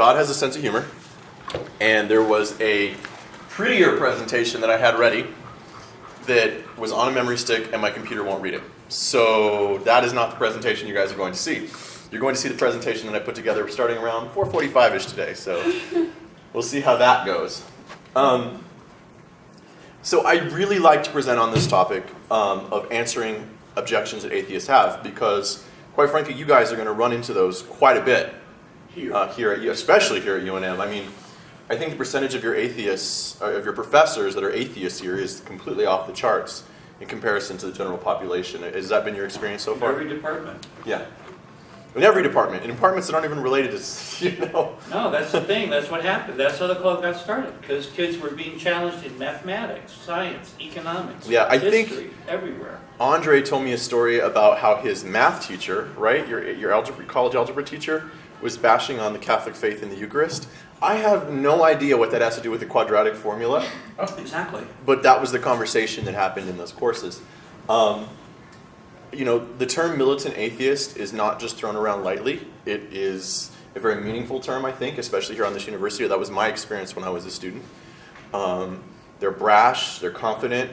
God has a sense of humor, and there was a prettier presentation that I had ready that was on a memory stick, and my computer won't read it. So that is not the presentation you guys are going to see. You're going to see the presentation that I put together starting around 4:45-ish today, so we'll see how that goes. So I really like to present on this topic of answering objections that atheists have, because, quite frankly, you guys are going to run into those quite a bit especially here at UNM. I mean, I think the percentage of your atheists, of your professors that are atheists here is completely off the charts in comparison to the general population. Has that been your experience so far? In every department. Yeah. In every department. In departments that aren't even related to, No, that's the thing. That's what happened. That's how the club got started. Because kids were being challenged in mathematics, science, economics, history, think everywhere. Andre told me a story about how his math teacher, right, your college algebra teacher, was bashing on the Catholic faith in the Eucharist. I have no idea what that has to do with the quadratic formula. Oh, exactly. But that was the conversation that happened in those courses. The term militant atheist is not just thrown around lightly. It is a very meaningful term, I think, especially here on this university. That was my experience when I was a student. They're brash, they're confident,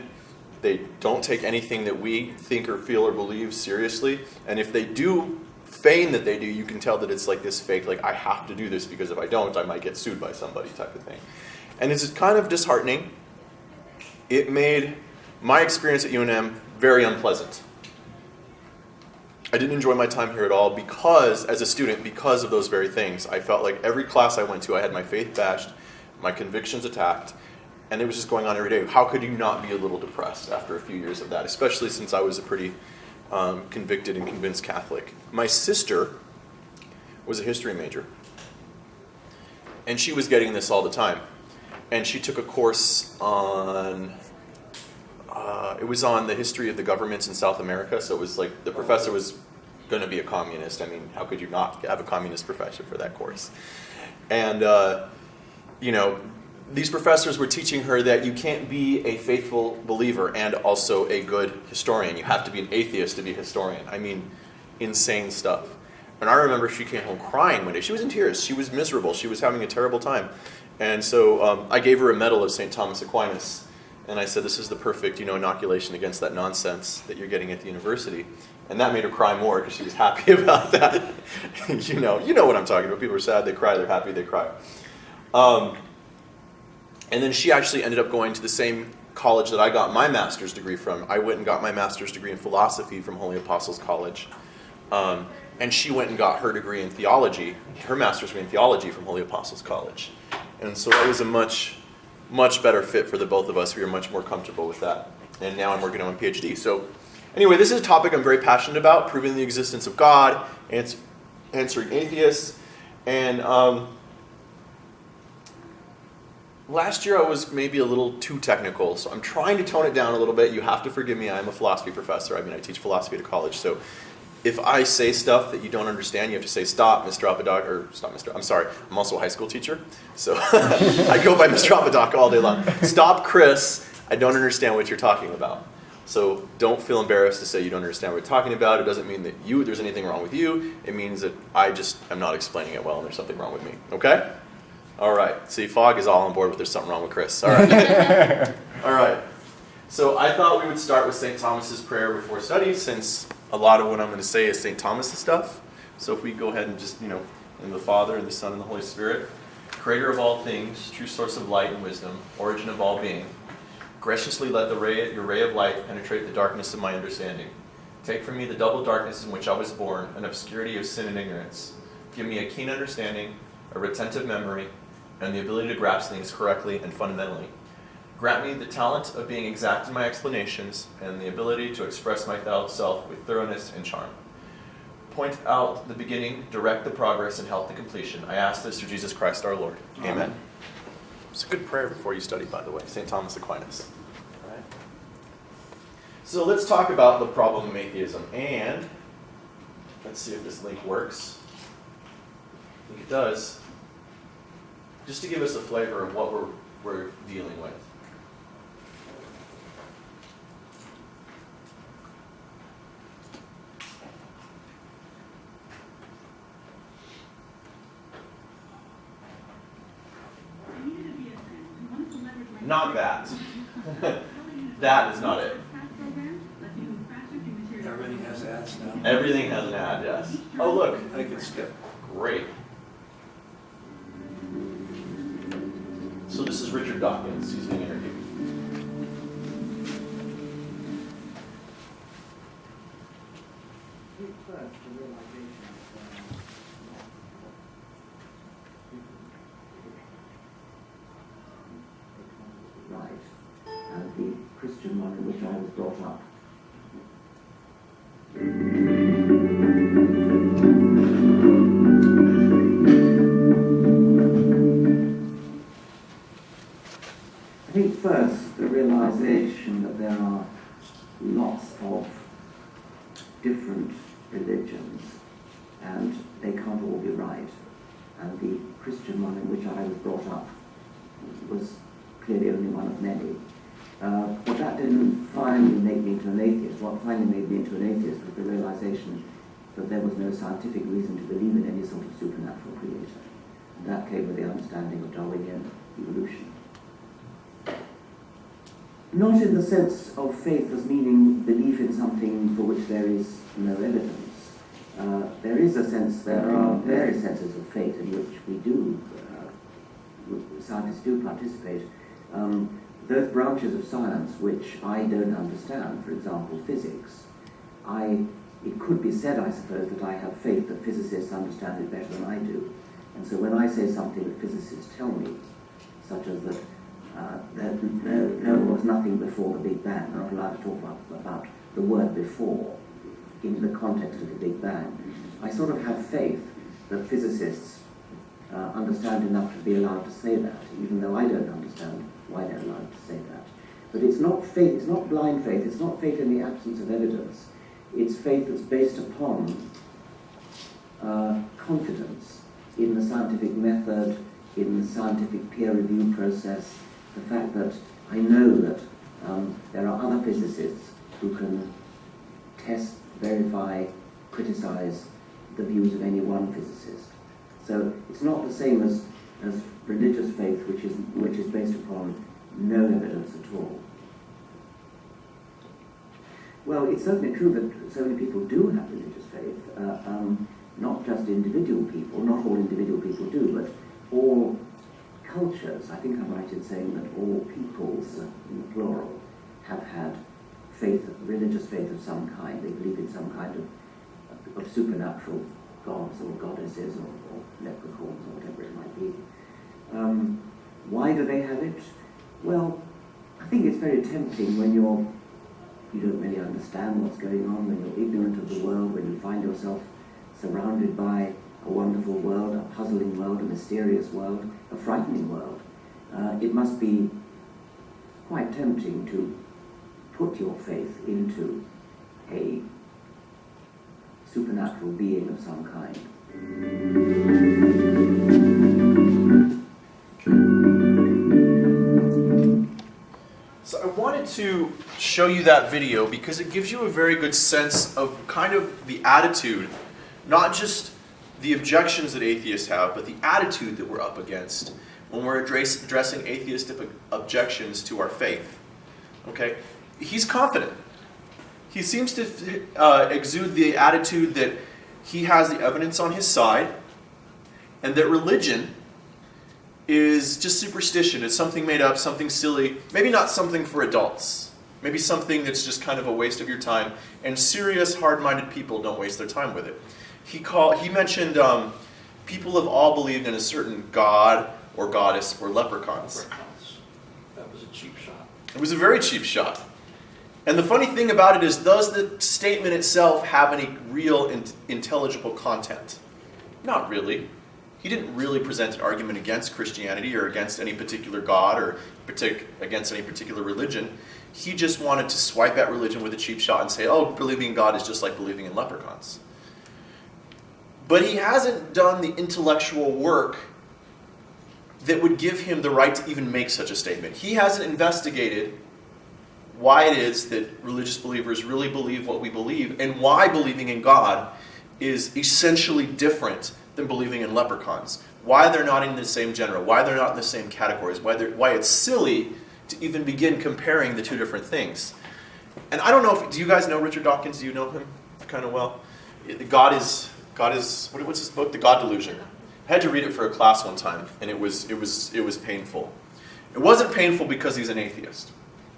they don't take anything that we think or feel or believe seriously. And if they do feign that they do, you can tell that it's like this fake, like, I have to do this because if I don't, I might get sued by somebody type of thing. And it's kind of disheartening. It made my experience at UNM very unpleasant. I didn't enjoy my time here at all because, as a student, because of those very things. I felt like every class I went to, I had my faith bashed, my convictions attacked, and it was just going on every day. How could you not be a little depressed after a few years of that, especially since I was a pretty convicted and convinced Catholic. My sister was a history major, and she was getting this all the time. And she took a course on, it was on the history of the governments in South America, so it was like the professor was going to be a communist. I mean, how could you not have a communist professor for that course? And, these professors were teaching her that you can't be a faithful believer and also a good historian. You have to be an atheist to be a historian. I mean, insane stuff. And I remember she came home crying one day. She was in tears. She was miserable. She was having a terrible time. And so I gave her a medal of St. Thomas Aquinas. And I said, this is the perfect, inoculation against that nonsense that you're getting at the university. And that made her cry more because she was happy about that. You know what I'm talking about. People are sad, they cry. They're happy, they cry. And then she actually ended up going to the same college that I got my master's degree from. I went and got my master's degree in philosophy from Holy Apostles College. And she went and got her degree in theology, her master's degree in theology from Holy Apostles College. And so that was a much, much better fit for the both of us. We were much more comfortable with that. And now I'm working on my PhD. So anyway, this is a topic I'm very passionate about, proving the existence of God, answering atheists. And last year I was maybe a little too technical, so I'm trying to tone it down a little bit. You have to forgive me. I'm a philosophy professor. I mean, I teach philosophy at a college. So if I say stuff that you don't understand, you have to say, stop, Mr. Apodaca, or stop, Mr. I'm sorry, I'm also a high school teacher. So I go by Mr. Apodaca all day long. Stop, Chris, I don't understand what you're talking about. So don't feel embarrassed to say you don't understand what we're talking about. It doesn't mean that there's anything wrong with you. It means that I just am not explaining it well and there's something wrong with me. Okay? All right. See, Fogg is all on board with there's something wrong with Chris. All right. All right. So I thought we would start with St. Thomas's prayer before study, since a lot of what I'm going to say is St. Thomas's stuff. So if we go ahead and just, in the Father, and the Son, and the Holy Spirit, creator of all things, true source of light and wisdom, origin of all being, graciously let your ray of light penetrate the darkness of my understanding. Take from me the double darkness in which I was born, an obscurity of sin and ignorance. Give me a keen understanding, a retentive memory, and the ability to grasp things correctly and fundamentally. Grant me the talent of being exact in my explanations and the ability to express myself with thoroughness and charm. Point out the beginning, direct the progress, and help the completion. I ask this through Jesus Christ our Lord. Amen. It's a good prayer before you study, by the way, St. Thomas Aquinas. All right. So let's talk about the problem of atheism. And let's see if this link works. I think it does. Just to give us a flavor of what we're dealing with. Not that. That is not it. Everything has ads now. Everything has an ad, yes. Oh, look. I can skip. Great. So this is Richard Dawkins. He's being interviewed. Right, and the Christian one in which I was brought up. I think first the realization that there are lots of different religions and they can't all be right. And the Christian one in which I was brought up was clearly only one of many. But that didn't finally make me into an atheist. What finally made me into an atheist was the realization that there was no scientific reason to believe in any sort of supernatural creator. And that came with the understanding of Darwinian evolution. Not in the sense of faith as meaning belief in something for which there is no evidence. There is a sense, there are various senses of faith in which we do, scientists do participate. Those branches of science which I don't understand, for example, physics, it could be said, I suppose, that I have faith that physicists understand it better than I do. And so when I say something that physicists tell me, such as that there was nothing before the Big Bang, I'm not allowed to talk about the word before in the context of the Big Bang, I sort of have faith that physicists understand enough to be allowed to say that, even though I don't understand why they're allowed to say that. But it's not faith, it's not blind faith, it's not faith in the absence of evidence. It's faith that's based upon confidence in the scientific method, in the scientific peer review process, the fact that I know that there are other physicists who can test, verify, criticize the views of any one physicist. So it's not the same as religious faith, which is based upon no evidence at all. Well, it's certainly true that so many people do have religious faith, not just individual people, not all individual people do, but all cultures. I think I'm right in saying that all peoples, in the plural, have had faith, religious faith of some kind. They believe in some kind of supernatural gods or goddesses or leprechauns or whatever it might be. Why do they have it? Well, I think it's very tempting when you don't really understand what's going on, when you're ignorant of the world, when you find yourself surrounded by a wonderful world, a puzzling world, a mysterious world, a frightening world. It must be quite tempting to put your faith into a supernatural being of some kind. So I wanted to show you that video because it gives you a very good sense of kind of the attitude, not just the objections that atheists have, but the attitude that we're up against when we're addressing atheistic objections to our faith. Okay? He's confident. He seems to exude the attitude that he has the evidence on his side, and that religion is just superstition. It's something made up, something silly, maybe not something for adults. Maybe something that's just kind of a waste of your time, and serious, hard-minded people don't waste their time with it. He mentioned people have all believed in a certain god or goddess or leprechauns. That was a cheap shot. It was a very cheap shot. And the funny thing about it is, does the statement itself have any real intelligible content? Not really. He didn't really present an argument against Christianity or against any particular god or against any particular religion. He just wanted to swipe at religion with a cheap shot and say, oh, believing in God is just like believing in leprechauns. But he hasn't done the intellectual work that would give him the right to even make such a statement. He hasn't investigated why it is that religious believers really believe what we believe, and why believing in God is essentially different than believing in leprechauns. Why they're not in the same genre, why they're not in the same categories, why it's silly to even begin comparing the two different things. And I don't know do you guys know Richard Dawkins? Do you know him kind of well? God is, what's his book? The God Delusion. I had to read it for a class one time, and it was painful. It wasn't painful because he's an atheist.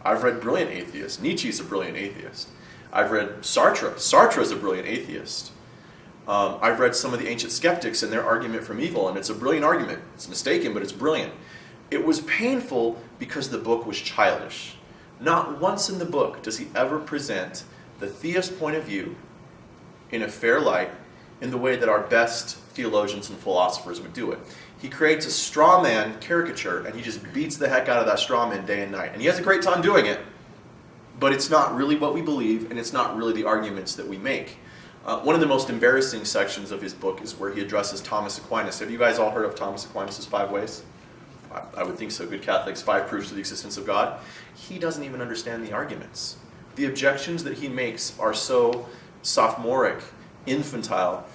I've read brilliant atheists. Nietzsche's a brilliant atheist. I've read Sartre. Sartre's a brilliant atheist. I've read some of the ancient skeptics and their argument from evil, and it's a brilliant argument. It's mistaken, but it's brilliant. It was painful because the book was childish. Not once in the book does he ever present the theist point of view in a fair light in the way that our best theologians and philosophers would do it. He creates a straw man caricature, and he just beats the heck out of that straw man day and night. And he has a great time doing it, but it's not really what we believe, and it's not really the arguments that we make. One of the most embarrassing sections of his book is where he addresses Thomas Aquinas. Have you guys all heard of Thomas Aquinas' 5 ways? I would think so. Good Catholics, 5 proofs of the existence of God. He doesn't even understand the arguments. The objections that he makes are so sophomoric, infantile,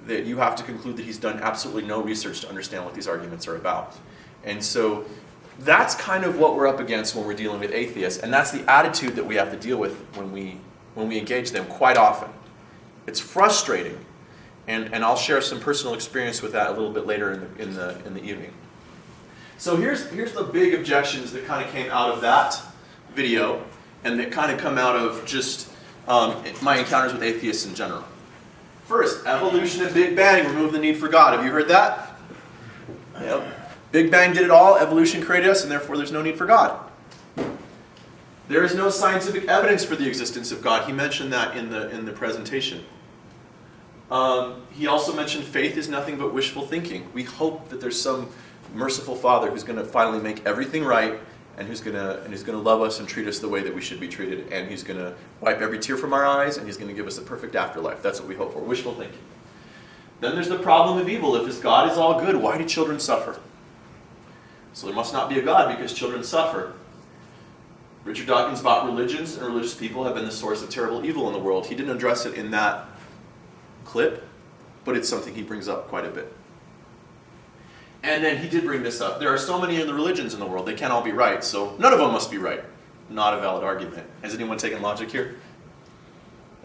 that you have to conclude that he's done absolutely no research to understand what these arguments are about. And so that's kind of what we're up against when we're dealing with atheists, and that's the attitude that we have to deal with when we engage them quite often. It's frustrating, and I'll share some personal experience with that a little bit later in the evening. So here's the big objections that kind of came out of that video, and that kind of come out of just my encounters with atheists in general. First, evolution and Big Bang remove the need for God. Have you heard that? Yep. Big Bang did it all, evolution created us, and therefore there's no need for God. There is no scientific evidence for the existence of God. He mentioned that in the presentation. He also mentioned faith is nothing but wishful thinking. We hope that there's some merciful Father who's going to finally make everything right, and who's going to love us and treat us the way that we should be treated, and he's going to wipe every tear from our eyes, and he's going to give us a perfect afterlife. That's what we hope for. Wishful thinking. Then there's the problem of evil. If his God is all good, why do children suffer? So there must not be a God because children suffer. Richard Dawkins thought religions and religious people have been the source of terrible evil in the world. He didn't address it in that clip, but it's something he brings up quite a bit. And then he did bring this up. There are so many of the religions in the world, they can't all be right, so none of them must be right. Not a valid argument. Has anyone taken logic here?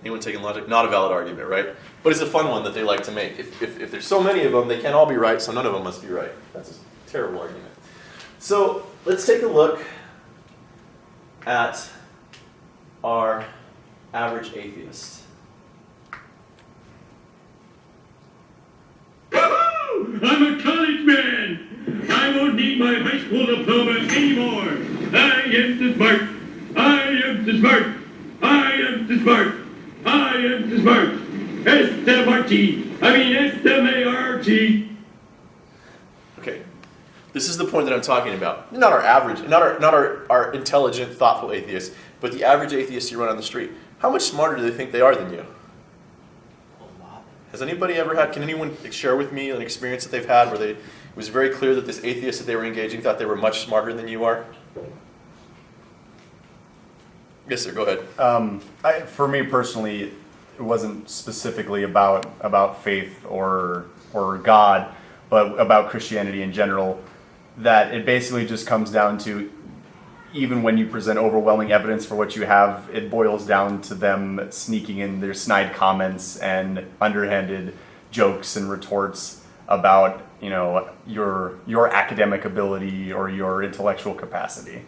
Anyone taking logic? Not a valid argument, right? But it's a fun one that they like to make. If there's so many of them, they can't all be right, so none of them must be right. That's a terrible argument. So let's take a look at our average atheist. I'm a college man. I won't need my high school diploma anymore. I am too smart. I am too smart. I am too smart. I am too smart. S-M-A-R-T. Okay, this is the point that I'm talking about. Not our average, not our intelligent, thoughtful atheist, but the average atheist you run on the street. How much smarter do they think they are than you? Has anybody ever had, can anyone share with me an experience that they've had where it was very clear that this atheist that they were engaging thought they were much smarter than you are? Yes, sir, go ahead. For me personally, it wasn't specifically about faith or God, but about Christianity in general, that it basically just comes down to, even when you present overwhelming evidence for what you have, it boils down to them sneaking in their snide comments and underhanded jokes and retorts about, your academic ability or your intellectual capacity.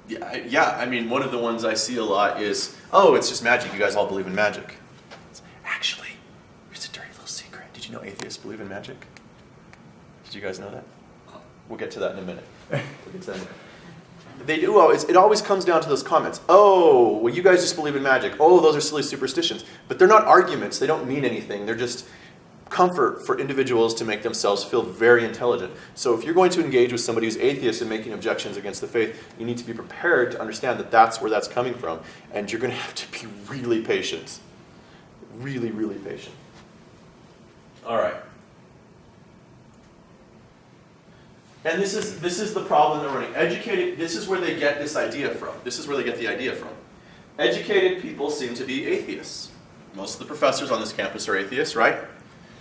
Yeah, I mean, one of the ones I see a lot is, oh, it's just magic. You guys all believe in magic. Actually, here's a dirty little secret. Did you know atheists believe in magic? Did you guys know that? We'll get to that in a minute. They do always. It always comes down to those comments. Oh, well, you guys just believe in magic. Oh, those are silly superstitions. But they're not arguments. They don't mean anything. They're just comfort for individuals to make themselves feel very intelligent. So if you're going to engage with somebody who's atheist and making objections against the faith, you need to be prepared to understand that that's where that's coming from. And you're going to have to be really patient. Really, really patient. All right. And this is the problem they're running. Educated, this is where they get this idea from. This is where they get the idea from. Educated people seem to be atheists. Most of the professors on this campus are atheists, right?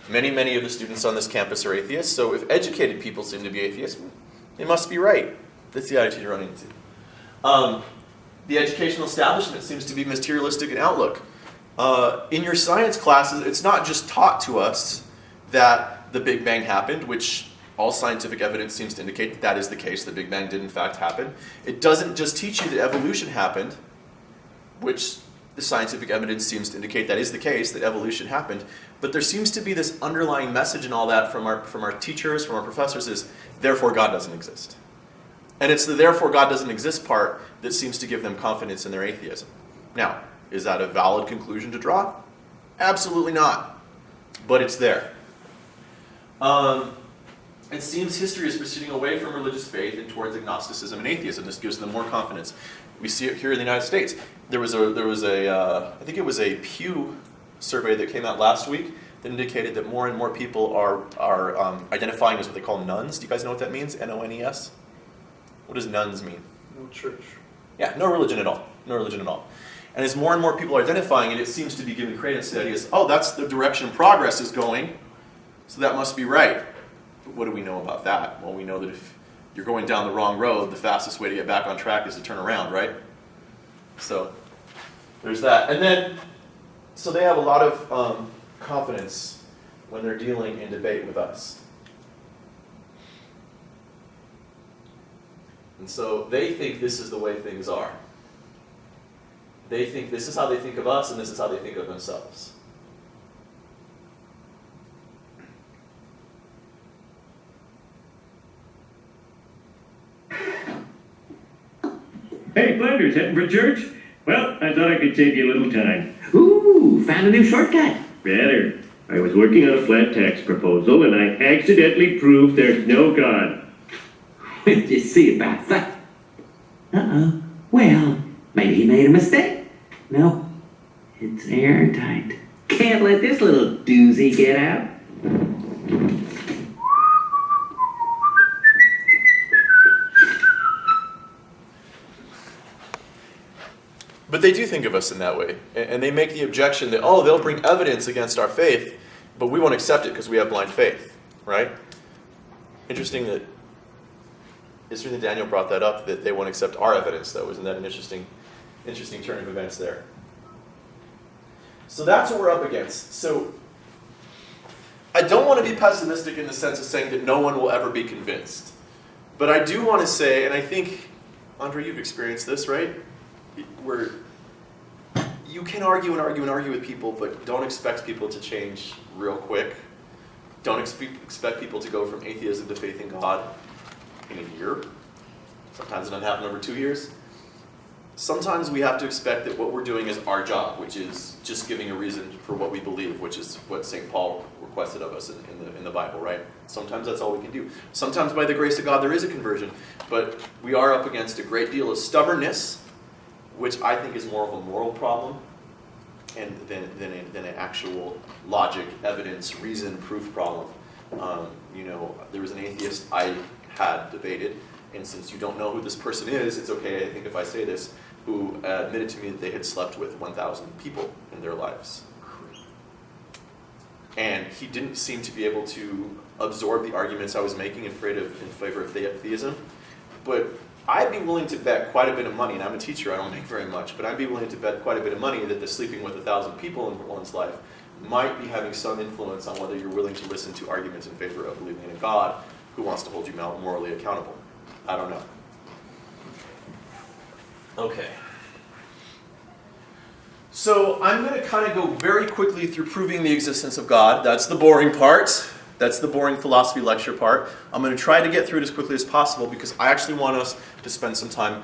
Many of the students on this campus are atheists. So if educated people seem to be atheists, they must be right. That's the attitude you're running into. The educational establishment seems to be materialistic in outlook. In your science classes, it's not just taught to us that the Big Bang happened, which all scientific evidence seems to indicate that is the case. The Big Bang did in fact happen. It doesn't just teach you that evolution happened, which the scientific evidence seems to indicate that is the case, that evolution happened. But there seems to be this underlying message and all that from our teachers, from our professors is, therefore God doesn't exist. And it's the therefore God doesn't exist part that seems to give them confidence in their atheism. Now, is that a valid conclusion to draw? Absolutely not. But it's there. It seems history is proceeding away from religious faith and towards agnosticism and atheism. This gives them more confidence. We see it here in the United States. There was a I think it was a Pew survey that came out last week that indicated that more and more people are identifying as what they call nuns. Do you guys know what that means? N-O-N-E-S? What does nuns mean? No church. Yeah, no religion at all. No religion at all. And as more and more people are identifying it, it seems to be giving credence to the idea is, oh, that's the direction progress is going, so that must be right. But what do we know about that? Well, we know that if you're going down the wrong road, the fastest way to get back on track is to turn around, right? So there's that. And then, so they have a lot of confidence when they're dealing in debate with us. And so they think this is the way things are. They think this is how they think of us, and this is how they think of themselves. Hey, Flanders, heading for church? Well, I thought I could save you a little time. Ooh, found a new shortcut. Better. I was working on a flat tax proposal, and I accidentally proved there's no God. What did you see about that? Uh-oh. Well, maybe he made a mistake. No, it's airtight. Can't let this little doozy get out. But they do think of us in that way. And they make the objection that, oh, they'll bring evidence against our faith, but we won't accept it because we have blind faith, right? Interesting that Daniel brought that up, that they won't accept our evidence, though. Isn't that an interesting turn of events there? So that's what we're up against. So I don't want to be pessimistic in the sense of saying that no one will ever be convinced. But I do want to say, and I think, Andre, you've experienced this, right? Where you can argue and argue and argue with people, but don't expect people to change real quick. Don't expect people to go from atheism to faith in God in a year. Sometimes it doesn't happen over 2 years. Sometimes we have to expect that what we're doing is our job, which is just giving a reason for what we believe, which is what St. Paul requested of us in the Bible, right? Sometimes that's all we can do. Sometimes by the grace of God there is a conversion, but we are up against a great deal of stubbornness, which I think is more of a moral problem and than an actual logic, evidence, reason, proof problem. There was an atheist I had debated, and since you don't know who this person is, it's okay, I think, if I say this, who admitted to me that they had slept with 1,000 people in their lives. And he didn't seem to be able to absorb the arguments I was making in favor of theism. But I'd be willing to bet quite a bit of money, and I'm a teacher, I don't make very much, but I'd be willing to bet quite a bit of money that the sleeping with 1,000 people in one's life might be having some influence on whether you're willing to listen to arguments in favor of believing in a God who wants to hold you morally accountable. I don't know. Okay. So I'm going to kind of go very quickly through proving the existence of God. That's the boring part. That's the boring philosophy lecture part. I'm going to try to get through it as quickly as possible because I actually want us to spend some time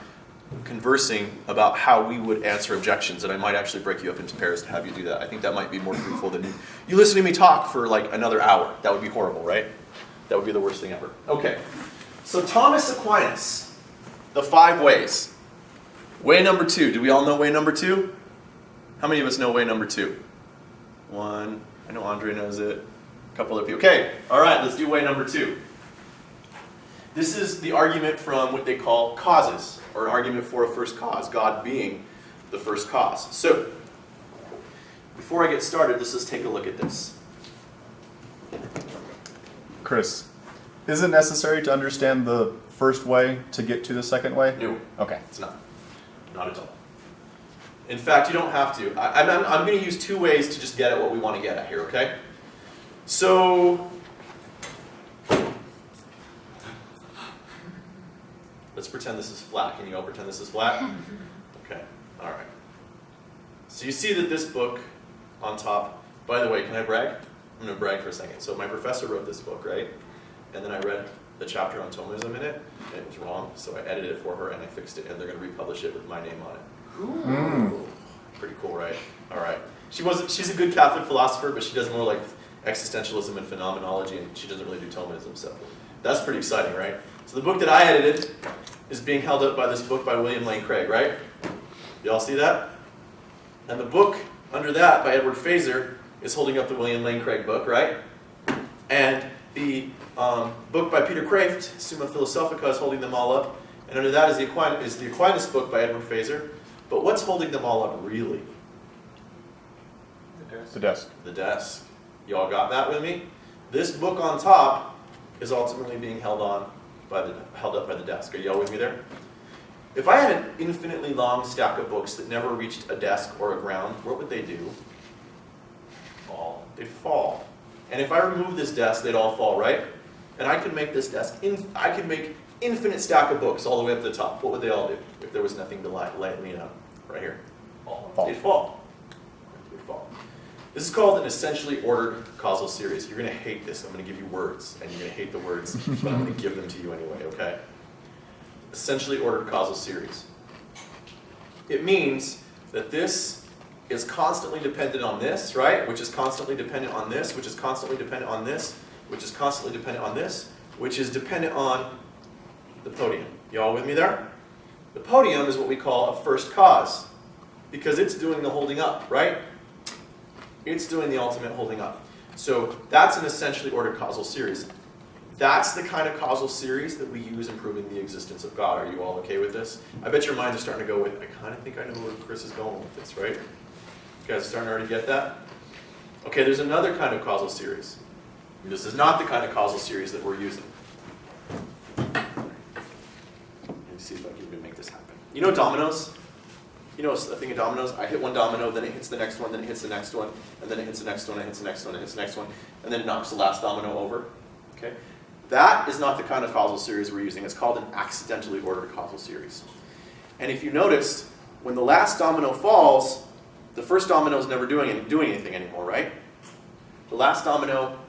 conversing about how we would answer objections, and I might actually break you up into pairs to have you do that. I think that might be more fruitful than you listen to me talk for like another hour. That would be horrible, right? That would be the worst thing ever. Okay. So Thomas Aquinas, the 5 ways. Way number 2. Do we all know way number 2? How many of us know way number 2? 1. I know Andre knows it. A couple of you. Okay. All right. Let's do way number 2. This is the argument from what they call causes, or an argument for a first cause, God being the first cause. So, before I get started, let's just take a look at this. Chris, Is it necessary to understand the first way to get to the second way? No, Okay. it's not. Not at all. In fact, you don't have to. I'm going to use two ways to just get at what we want to get at here, okay? So, let's pretend this is flat. Can you all pretend this is flat? Okay, all right. So you see that this book on top, by the way, can I brag? I'm going to brag for a second. So my professor wrote this book, right? And then I read the chapter on Thomism in it, and it was wrong, so I edited it for her and I fixed it, and they're going to republish it with my name on it. Ooh. Pretty cool, right? All right. She's a good Catholic philosopher, but she does more like existentialism and phenomenology, and she doesn't really do Thomism, so that's pretty exciting, right? So the book that I edited is being held up by this book by William Lane Craig, right? Y'all see that? And the book under that by Edward Fraser is holding up the William Lane Craig book, right? And the book by Peter Kraft, Summa Philosophica, is holding them all up. And under that is the Aquinas book by Edward Fraser. But what's holding them all up really? The desk. The desk. Y'all got that with me? This book on top is ultimately being held up by the desk. Are y'all with me there? If I had an infinitely long stack of books that never reached a desk or a ground, what would they do? Fall. They'd fall. And if I remove this desk, they'd all fall, right? And I could make this desk, I could make infinite stack of books all the way up to the top. What would they all do if there was nothing to lean on? Right here. Fall. They'd fall. They'd fall. This is called an essentially ordered causal series. You're going to hate this. I'm going to give you words, and you're going to hate the words, but I'm going to give them to you anyway, okay? Essentially ordered causal series. It means that this is constantly dependent on this, right? Which is constantly dependent on this, which is constantly dependent on this, which is constantly dependent on this, which is dependent on the podium. You all with me there? The podium is what we call a first cause, because it's doing the holding up, right? It's doing the ultimate holding up. So that's an essentially ordered causal series. That's the kind of causal series that we use in proving the existence of God. Are you all okay with this? I bet your minds are starting to go with, I kind of think I know where Chris is going with this, right? You guys are starting to already get that? Okay, there's another kind of causal series. This is not the kind of causal series that we're using. Let me see if I can even make this happen. You know dominoes? You know a thing of dominoes? I hit one domino, then it hits the next one, then it hits the next one, and then it hits the next one, it hits the next one, it hits the next one, and then it knocks the last domino over. Okay? That is not the kind of causal series we're using. It's called an accidentally ordered causal series. And if you noticed, when the last domino falls, the first domino is never doing anything anymore, right? The last domino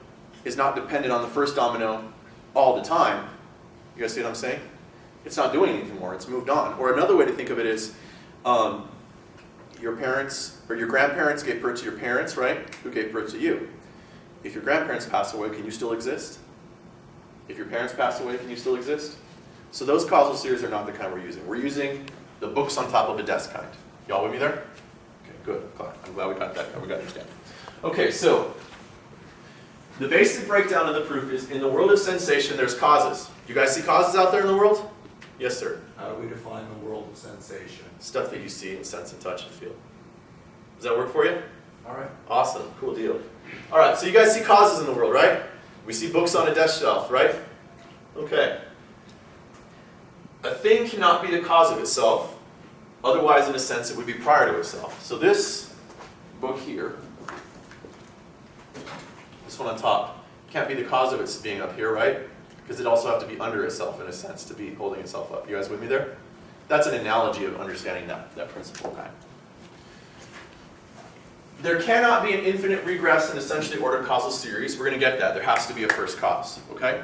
is not dependent on the first domino all the time. You guys see what I'm saying? It's not doing anything more. It's moved on. Or another way to think of it is, your parents or your grandparents gave birth to your parents, right? Who gave birth to you? If your grandparents pass away, can you still exist? If your parents pass away, can you still exist? So those causal series are not the kind we're using. We're using the books on top of a desk kind. Y'all with me there? Okay, good. I'm glad we got that. We got to understand. Okay, so the basic breakdown of the proof is in the world of sensation, there's causes. You guys see causes out there in the world? Yes, sir. How do we define the world of sensation? Stuff that you see and sense and touch and feel. Does that work for you? All right. Awesome. Cool deal. All right, so you guys see causes in the world, right? We see books on a desk shelf, right? Okay. A thing cannot be the cause of itself. Otherwise, in a sense, it would be prior to itself. So this book here, this one on top, can't be the cause of its being up here, right? Because it also have to be under itself, in a sense, to be holding itself up. You guys with me there? That's an analogy of understanding that principle, okay? There cannot be an infinite regress in essentially ordered causal series. We're going to get that. There has to be a first cause, okay?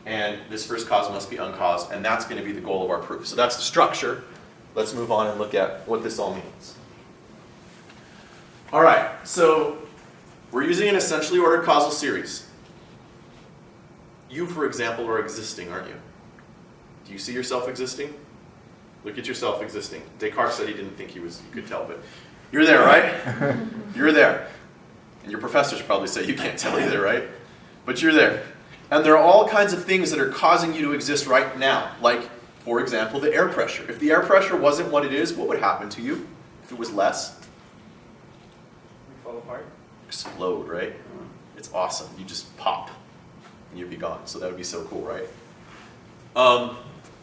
And this first cause must be uncaused, and that's going to be the goal of our proof. So that's the structure. Let's move on and look at what this all means. All right, so we're using an essentially ordered causal series. You, for example, are existing, aren't you? Do you see yourself existing? Look at yourself existing. Descartes said he didn't think you could tell, but you're there, right? You're there. And your professors probably say you can't tell either, right? But you're there. And there are all kinds of things that are causing you to exist right now. Like, for example, the air pressure. If the air pressure wasn't what it is, what would happen to you if it was less? We fall apart. Explode, right? It's awesome. You just pop. and you'd be gone. So that would be so cool, right?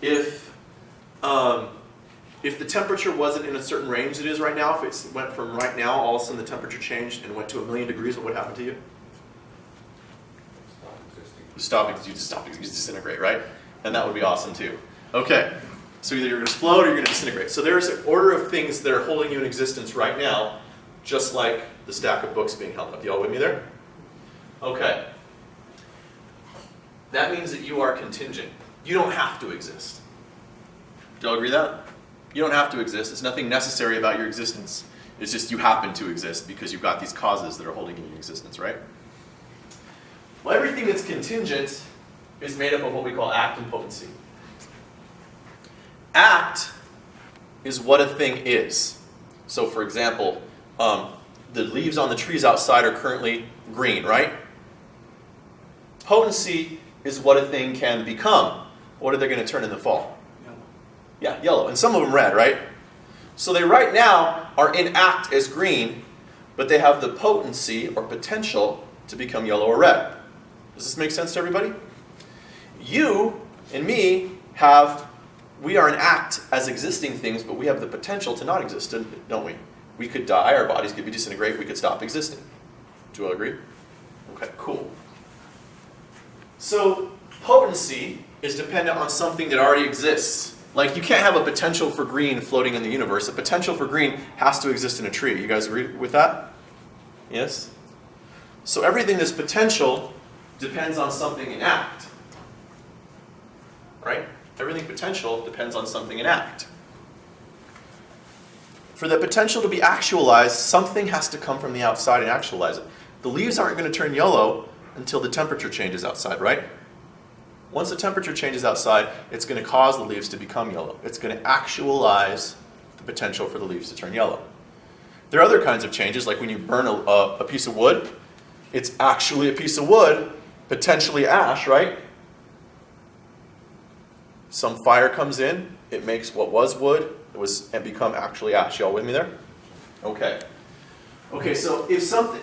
If the temperature wasn't in a certain range it is right now, if it went from right now, all of a sudden the temperature changed and went to 1,000,000 degrees, what would happen to you? You disintegrate, right? And that would be awesome too. Okay, so either you're going to explode or you're going to disintegrate. So there's an order of things that are holding you in existence right now, just like the stack of books being held up. Y'all with me there? Okay. That means that you are contingent. You don't have to exist. Do y'all agree with that? You don't have to exist. There's nothing necessary about your existence. It's just you happen to exist because you've got these causes that are holding you in existence, right? Well, everything that's contingent is made up of what we call act and potency. Act is what a thing is. So, for example, the leaves on the trees outside are currently green, right? Potency is what a thing can become. What are they going to turn in the fall? Yellow. Yeah, yellow. And some of them red, right? So they right now are in act as green, but they have the potency or potential to become yellow or red. Does this make sense to everybody? You and me we are in act as existing things, but we have the potential to not exist, don't we? We could die, our bodies could be disintegrate, we could stop existing. Do you all agree? Okay, cool. So potency is dependent on something that already exists. Like you can't have a potential for green floating in the universe. A potential for green has to exist in a tree. You guys agree with that? Yes? So everything that's potential depends on something in act. Right? Everything potential depends on something in act. For the potential to be actualized, something has to come from the outside and actualize it. The leaves aren't going to turn yellow until the temperature changes outside, right? Once the temperature changes outside, it's going to cause the leaves to become yellow. It's going to actualize the potential for the leaves to turn yellow. There are other kinds of changes, like when you burn a piece of wood, it's actually a piece of wood, potentially ash, right? Some fire comes in, it makes what was wood, and become actually ash. Y'all with me there? Okay. Okay, so if something,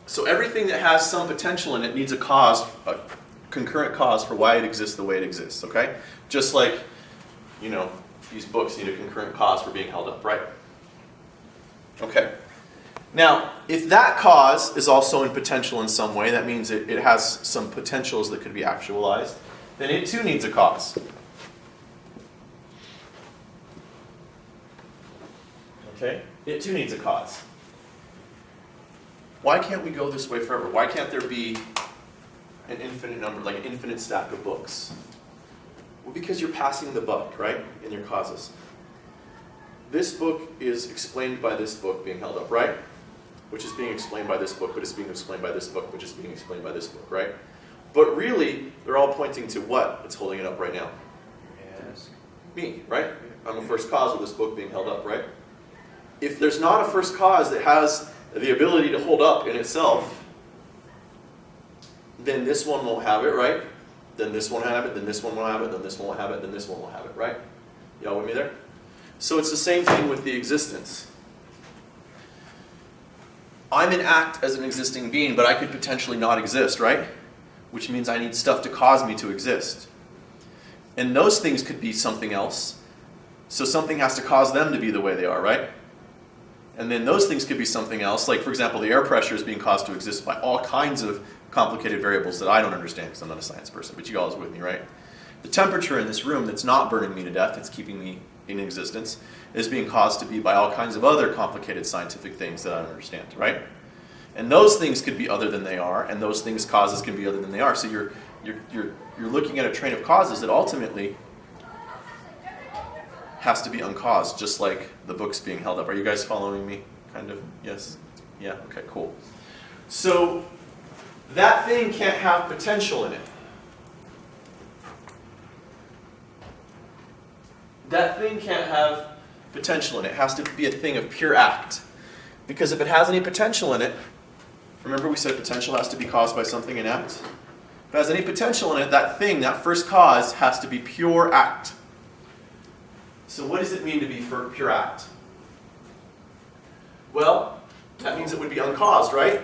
so everything that has some potential in it needs a cause, a concurrent cause for why it exists the way it exists, okay? Just like, these books need a concurrent cause for being held up, right? Okay. Now, if that cause is also in potential in some way, that means it has some potentials that could be actualized, then it too needs a cause. Okay? It too needs a cause. Why can't we go this way forever? Why can't there be an infinite number, like an infinite stack of books? Well, because you're passing the buck, right, in your causes. This book is explained by this book being held up, right? Which is being explained by this book, but it's being explained by this book, which is being explained by this book, right? But really, they're all pointing to what that's holding it up right now? Yes. Me, right? I'm a first cause of this book being held up, right? If there's not a first cause that has the ability to hold up in itself, then this one won't have it, right? Then this one won't have it, then this one won't have it, then this one won't have it, then this one won't have it, right? Y'all with me there? So it's the same thing with the existence. I'm in act as an existing being, but I could potentially not exist, right? Which means I need stuff to cause me to exist. And those things could be something else. So something has to cause them to be the way they are, right? And then those things could be something else. Like, for example, the air pressure is being caused to exist by all kinds of complicated variables that I don't understand because I'm not a science person, but you all are with me, right? The temperature in this room that's not burning me to death, it's keeping me in existence, is being caused to be by all kinds of other complicated scientific things that I don't understand, right? And those things could be other than they are, and those things causes can be other than they are. So you're looking at a train of causes that ultimately has to be uncaused, just like the book's being held up. Are you guys following me? Kind of? Yes? Yeah? Okay, cool. So that thing can't have potential in it. That thing can't have potential in it. It has to be a thing of pure act. Because if it has any potential in it, remember we said potential has to be caused by something in act? If it has any potential in it, that thing, that first cause, has to be pure act. So what does it mean to be for pure act? Well, that means it would be uncaused, right?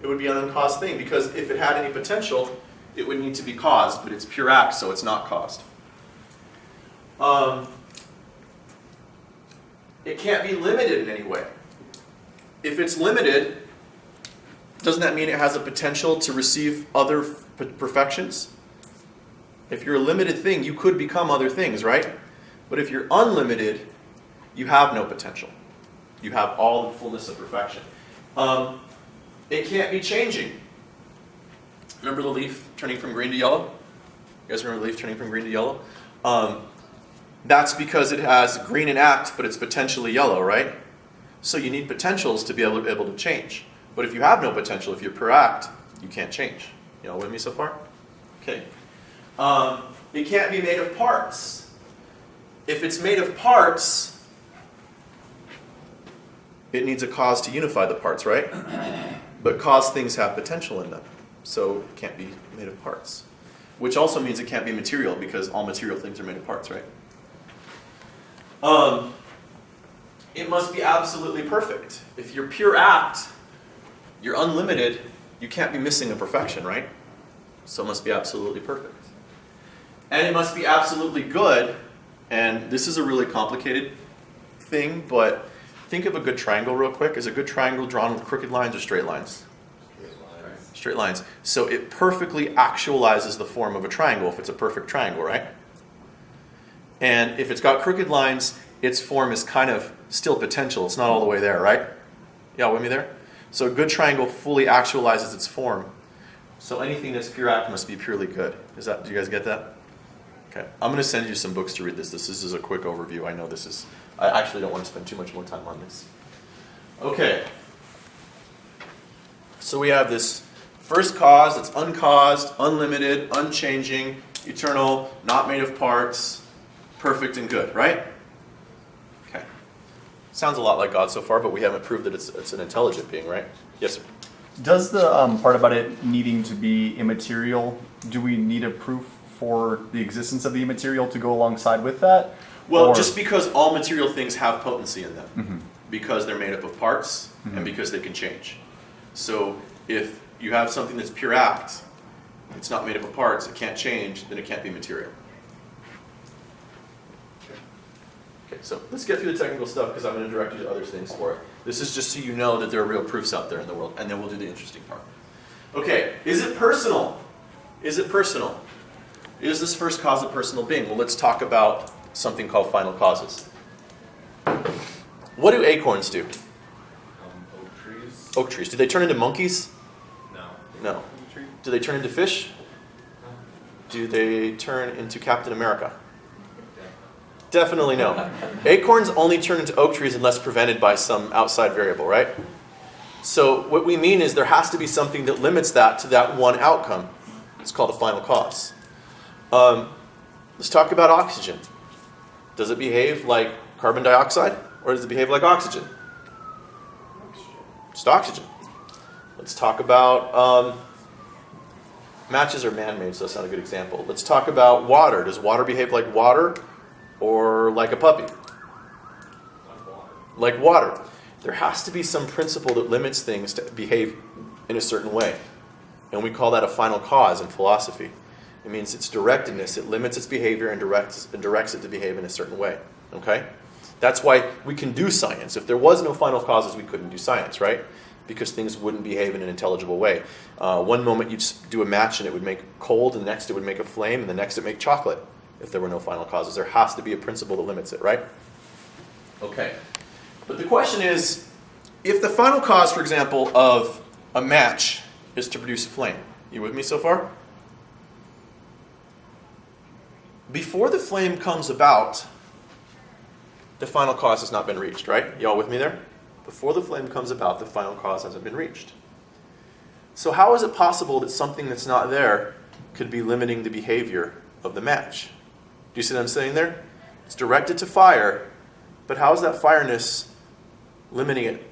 It would be an uncaused thing, because if it had any potential, it would need to be caused, but it's pure act, so it's not caused. It can't be limited in any way. If it's limited, doesn't that mean it has a potential to receive other perfections? If you're a limited thing, you could become other things, right? But if you're unlimited, you have no potential. You have all the fullness of perfection. It can't be changing. Remember the leaf turning from green to yellow? You guys remember the leaf turning from green to yellow? That's because it has green in act, but it's potentially yellow, right? So you need potentials to be able to change. But if you have no potential, if you're pure act, you can't change. You all with me so far? Okay. It can't be made of parts. If it's made of parts, it needs a cause to unify the parts, right? But caused things have potential in them. So it can't be made of parts. Which also means it can't be material, because all material things are made of parts, right? It must be absolutely perfect. If you're pure act, you're unlimited, you can't be missing a perfection, right? So it must be absolutely perfect. And it must be absolutely good, and this is a really complicated thing, but think of a good triangle real quick. Is a good triangle drawn with crooked lines or straight lines? Straight lines. So it perfectly actualizes the form of a triangle if it's a perfect triangle, right? And if it's got crooked lines, its form is kind of still potential. It's not all the way there, right? Y'all with me there? So a good triangle fully actualizes its form. So anything that's pure act must be purely good. Do you guys get that? Okay. I'm going to send you some books to read this. This is a quick overview. I know I actually don't want to spend too much more time on this. Okay. So we have this first cause that's uncaused, unlimited, unchanging, eternal, not made of parts, perfect and good, right? Okay. Sounds a lot like God so far, but we haven't proved that it's an intelligent being, right? Yes, sir. Does the part about it needing to be immaterial, do we need a proof for the existence of the immaterial to go alongside with that? Well, just because all material things have potency in them, mm-hmm. because they're made up of parts, mm-hmm. and because they can change. So if you have something that's pure act, it's not made up of parts, it can't change, then it can't be material. Okay, so let's get through the technical stuff, because I'm going to direct you to other things for it. This is just so you know that there are real proofs out there in the world, and then we'll do the interesting part. Okay, is it personal? Is it personal? Is this first cause a personal being? Well, let's talk about something called final causes. What do acorns do? Oak trees. Oak trees. Do they turn into monkeys? No. No. Do they turn into fish? No. Do they turn into Captain America? Definitely no. Acorns only turn into oak trees unless prevented by some outside variable, right? So what we mean is there has to be something that limits that to that one outcome. It's called a final cause. Let's talk about oxygen. Does it behave like carbon dioxide, or does it behave like oxygen? Just oxygen. Let's talk about matches are man-made, so that's not a good example. Let's talk about water. Does water behave like water, or like a puppy? Like water. There has to be some principle that limits things to behave in a certain way. And we call that a final cause in philosophy. It means its directedness. It limits its behavior and directs it to behave in a certain way. Okay? That's why we can do science. If there was no final causes, we couldn't do science, right? Because things wouldn't behave in an intelligible way. One moment you'd do a match and it would make cold, and the next it would make a flame, and the next it would make chocolate. If there were no final causes, there has to be a principle that limits it, right? Okay. But the question is, if the final cause, for example, of a match is to produce a flame, you with me so far? Before the flame comes about, the final cause has not been reached, right? Y'all with me there? Before the flame comes about, the final cause hasn't been reached. So how is it possible that something that's not there could be limiting the behavior of the match? Do you see what I'm saying there? It's directed to fire, but how is that fireness limiting it?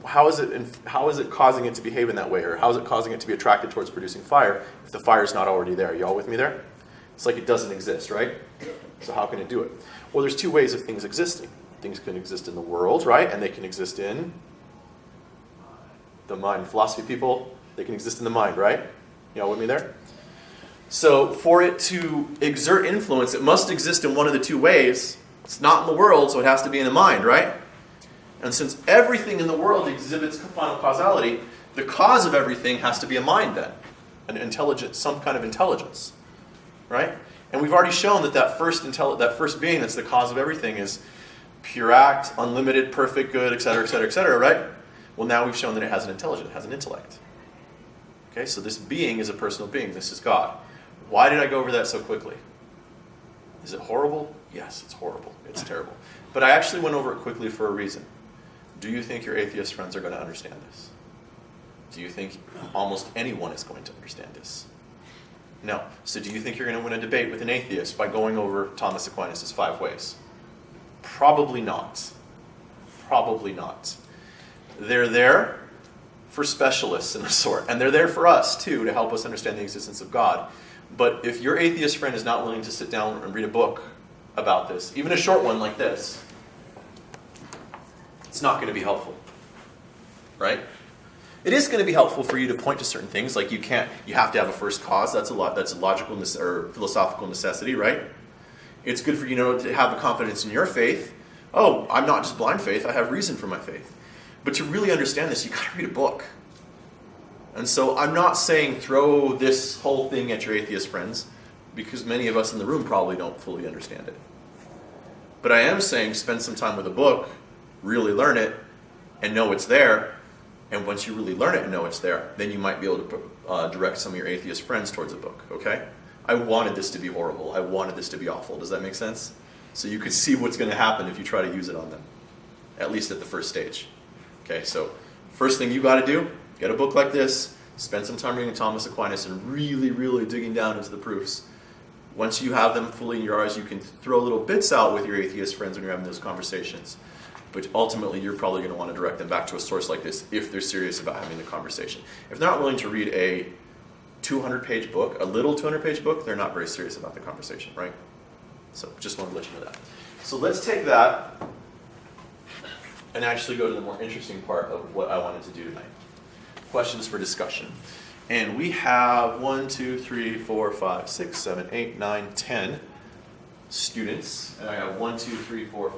How is it causing it to behave in that way? Or how is it causing it to be attracted towards producing fire if the fire is not already there? Y'all with me there? It's like it doesn't exist, right? So how can it do it? Well, there's two ways of things existing. Things can exist in the world, right? And they can exist in the mind. Philosophy people, They can exist in the mind, right? You all with me there? So for it to exert influence, it must exist in one of the two ways. It's not in the world, so it has to be in the mind, right? And since everything in the world exhibits final causality, the cause of everything has to be a mind then. An intelligence, some kind of intelligence, right? And we've already shown that that first being that's the cause of everything is pure act, unlimited, perfect, good, etc., etc., etc., right? Well, now we've shown that it has an intelligence, it has an intellect. Okay, so this being is a personal being. This is God. Why did I go over that so quickly? Is it horrible? Yes, it's horrible. It's terrible. But I actually went over it quickly for a reason. Do you think your atheist friends are going to understand this? Do you think almost anyone is going to understand this? No. So do you think you're going to win a debate with an atheist by going over Thomas Aquinas' 5 ways? Probably not. Probably not. They're there for specialists in the sort, and they're there for us too to help us understand the existence of God. But if your atheist friend is not willing to sit down and read a book about this, even a short one like this, it's not going to be helpful, right? It is going to be helpful for you to point to certain things, like you have to have a first cause. That's a logical or philosophical necessity, right? It's good for you to have a confidence in your faith. Oh, I'm not just blind faith, I have reason for my faith. But to really understand this, you got to read a book. And so I'm not saying throw this whole thing at your atheist friends, because many of us in the room probably don't fully understand it. But I am saying spend some time with a book, really learn it, and know it's there. And once you really learn it and know it's there, then you might be able to direct some of your atheist friends towards a book, okay? I wanted this to be horrible. I wanted this to be awful. Does that make sense? So you could see what's going to happen if you try to use it on them, at least at the first stage. Okay, so first thing you got to do, get a book like this, spend some time reading Thomas Aquinas and really, really digging down into the proofs. Once you have them fully in your eyes, you can throw little bits out with your atheist friends when you're having those conversations. But ultimately, you're probably going to want to direct them back to a source like this if they're serious about having the conversation. If they're not willing to read a 200-page book, a little 200-page book, they're not very serious about the conversation, right? So just wanted to let you know that. So let's take that and actually go to the more interesting part of what I wanted to do tonight. Questions for discussion. And we have 1, 2, 3, 4, 5, 6, 7, 8, 9, 10 students. And I have 1, 2, 3, 4,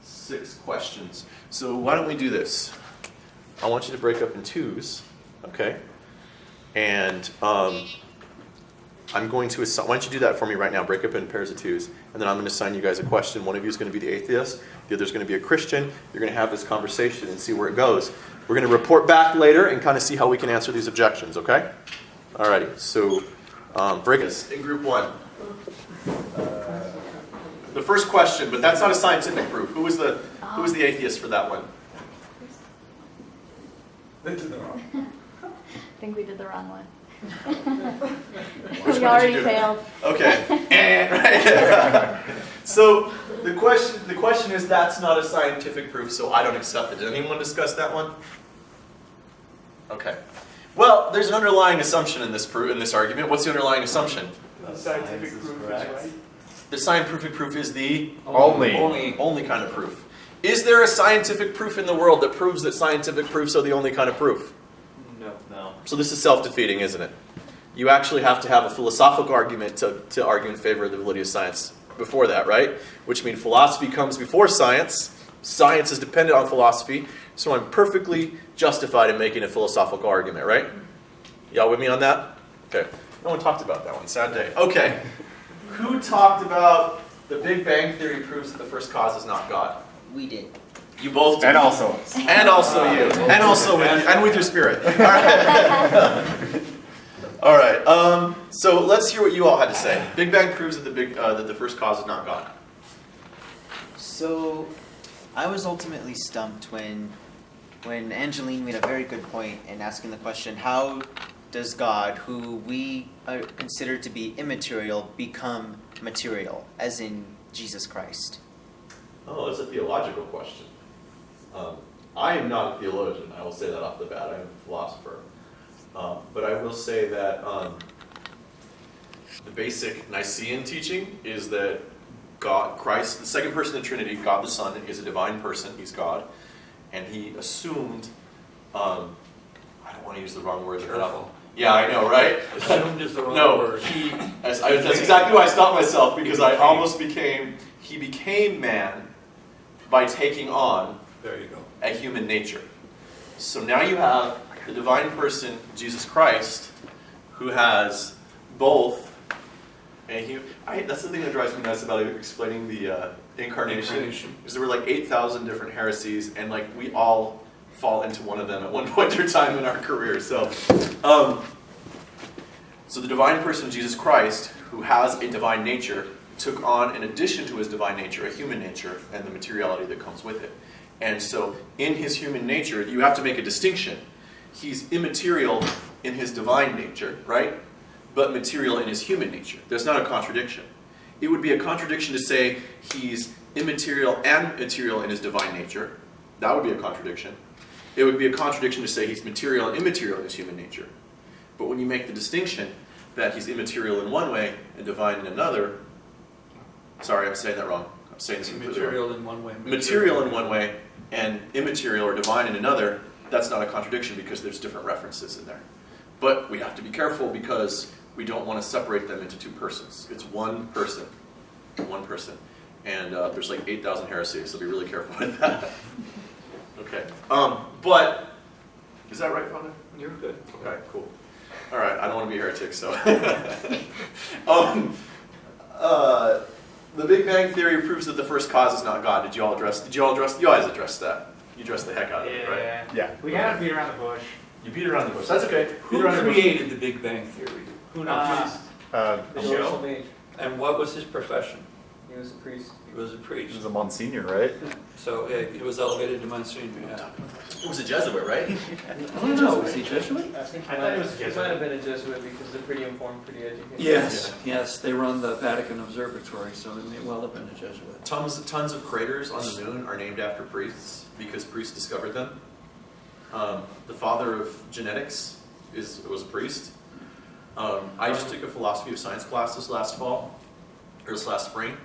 6 questions. So why don't we do this? I want you to break up in twos, okay? And I'm going to assign, why don't you do that for me right now, break up in pairs of twos, and then I'm going to assign you guys a question. One of you is going to be the atheist, the other is going to be a Christian. You're going to have this conversation and see where it goes. We're going to report back later and kind of see how we can answer these objections, okay? Alrighty, so break us in group 1. The first question, but that's not a scientific proof. Who was the atheist for that one? They did the wrong. I think we did the wrong one. Which We one did already you do? failed. Okay. Right. So the question is that's not a scientific proof, so I don't accept it. Did anyone discuss that one? Okay. Well, there's an underlying assumption in this argument. What's the underlying assumption? The scientific proof is right. The scientific proof is the Only kind of proof. Is there a scientific proof in the world that proves that scientific proofs are the only kind of proof? No. So this is self-defeating, isn't it? You actually have to have a philosophical argument to argue in favor of the validity of science before that, right? Which means philosophy comes before science. Science is dependent on philosophy. So I'm perfectly justified in making a philosophical argument, right? Y'all with me on that? Okay. No one talked about that one. Sad day. Okay. Who talked about the Big Bang Theory proves that the first cause is not God? We did. You both did. And also. And also you. And also with your spirit. All right. All right. So let's hear what you all had to say. Big Bang proves that the first cause is not God. So, I was ultimately stumped when Angeline made a very good point in asking the question, how does God, who we consider to be immaterial, become material, as in Jesus Christ? Oh, that's a theological question. I am not a theologian. I will say that off the bat. I'm a philosopher. But I will say that the basic Nicene teaching is that God, Christ, the second person in the Trinity, God the Son, is a divine person. He's God. And he assumed, I I don't want to use the wrong word. Careful. Yeah, I know, right? Assumed is the wrong No, word. that's exactly why I stopped myself, because he became man by taking on There you go. a human nature. So now you have the divine person, Jesus Christ, who has both that's the thing that drives me nuts about explaining the incarnation, is there were like 8,000 different heresies, and like we all fall into one of them at one point in time in our career. So the divine person, Jesus Christ, who has a divine nature, took on, in addition to his divine nature, a human nature and the materiality that comes with it. And so in his human nature, you have to make a distinction. He's immaterial in his divine nature, right? But material in his human nature. There's not a contradiction. It would be a contradiction to say he's immaterial and material in his divine nature. That would be a contradiction. It would be a contradiction to say he's material and immaterial in his human nature. But when you make the distinction that he's immaterial in one way and divine in another, sorry, I'm saying that wrong. I'm saying this completely wrong. Material in one way. Material in one way and immaterial or divine in another, that's not a contradiction because there's different references in there. But we have to be careful because we don't want to separate them into two persons. It's one person. One person. And there's like 8,000 heresies, so be really careful with that. Okay. But, is that right, Father? You're good. Okay, cool. All right, I don't want to be a heretic, so. The Big Bang Theory proves that the first cause is not God. You guys addressed that. You addressed the heck out of it, right? Yeah. We kind of beat around the bush. You beat around the bush. That's okay. Who created the Big Bang Theory? Who knows? Uh, The Joe? social age. And what was his profession? He was a priest. He was a He priest. was a Monsignor, right? So he was elevated to Monsignor. Yeah. It was a Jesuit, right? I don't know. Was he Jesuit? I think I thought it was a he Jesuit. might have been a Jesuit because they're pretty informed, pretty educated. Yes. They run the Vatican Observatory, so he may well have been a Jesuit. Tons of craters on the moon are named after priests because priests discovered them. The father of genetics was a priest. I just took a philosophy of science class this last spring,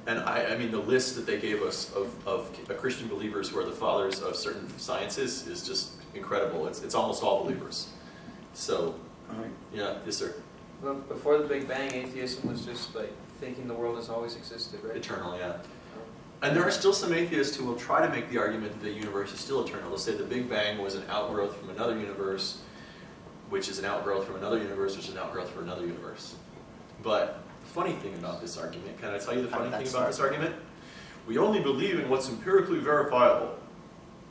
and I mean the list that they gave us of Christian believers who are the fathers of certain sciences is just incredible. It's almost all believers. So, yeah, yes sir. Well, before the Big Bang, atheism was just like thinking the world has always existed, right? Eternal, yeah. And there are still some atheists who will try to make the argument that the universe is still eternal. They'll say the Big Bang was an outgrowth from another universe, which is an outgrowth from another universe, which is an outgrowth from another universe. But the funny thing about this argument, can I tell you the funny thing about this argument? We only believe in what's empirically verifiable.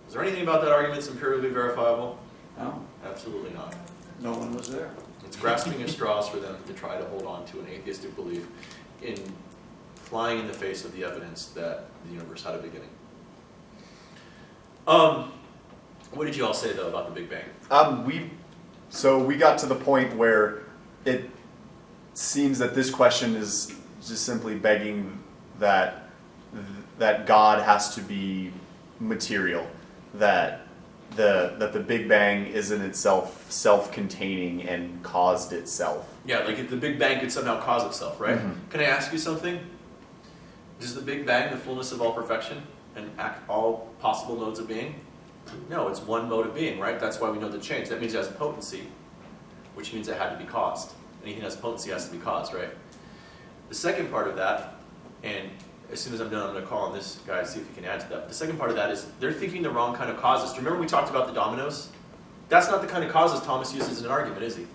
Is there anything about that argument that's empirically verifiable? No, Absolutely not. no one was there. It's grasping at straws for them to try to hold on to an atheistic belief in flying in the face of the evidence that the universe had a beginning. What did you all say though about the Big Bang? We got to the point where it seems that this question is just simply begging that God has to be material, that the Big Bang is in itself self-containing and caused itself. Yeah, like if the Big Bang could somehow cause itself, right? Mm-hmm. Can I ask you something? Is the Big Bang the fullness of all perfection and all possible modes of being? No, it's one mode of being, right? That's why we know the change. That means it has potency, which means it had to be caused. Anything that has potency has to be caused, right? The second part of that, and as soon as I'm done, I'm going to call on this guy to see if he can add to that. The second part of that is they're thinking the wrong kind of causes. Remember we talked about the dominoes? That's not the kind of causes Thomas uses in an argument, is he?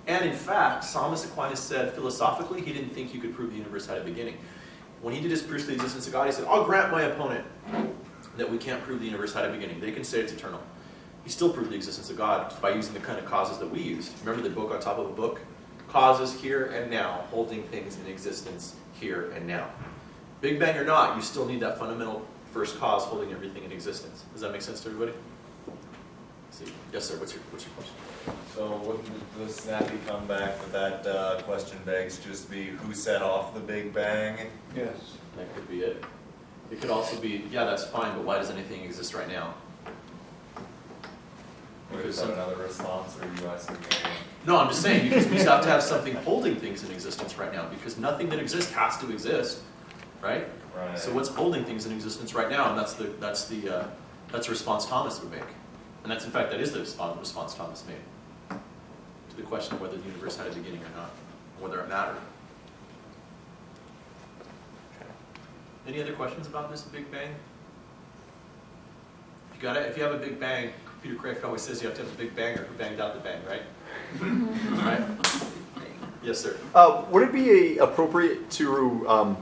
And in fact, Thomas Aquinas said philosophically he didn't think you could prove the universe had a beginning. When he did his proof of the existence of God, he said, I'll grant my opponent that we can't prove the universe had a beginning. They can say it's eternal. He still proved the existence of God by using the kind of causes that we used. Remember the book on top of a book? Causes here and now, holding things in existence here and now. Big Bang or not, you still need that fundamental first cause holding everything in existence. Does that make sense to everybody? Let's see. Yes, sir. What's your question? So does that become back that question begs just be who set off the Big Bang? Yes. That could be it. It could also be, yeah, that's fine, but why does anything exist right now? Or is that another response, or are you asking me? No, I'm just saying, because we have to have something holding things in existence right now, because nothing that exists has to exist, right? Right. So what's holding things in existence right now? And that's the response Thomas would make. And that's, in fact, that is the response Thomas made to the question of whether the universe had a beginning or not, whether it mattered. Okay. Any other questions about this Big Bang? If you have a Big Bang, Peter Kraft always says you have to have a Big Banger who banged out the bang, right? Right? Yes, sir. Would it be appropriate to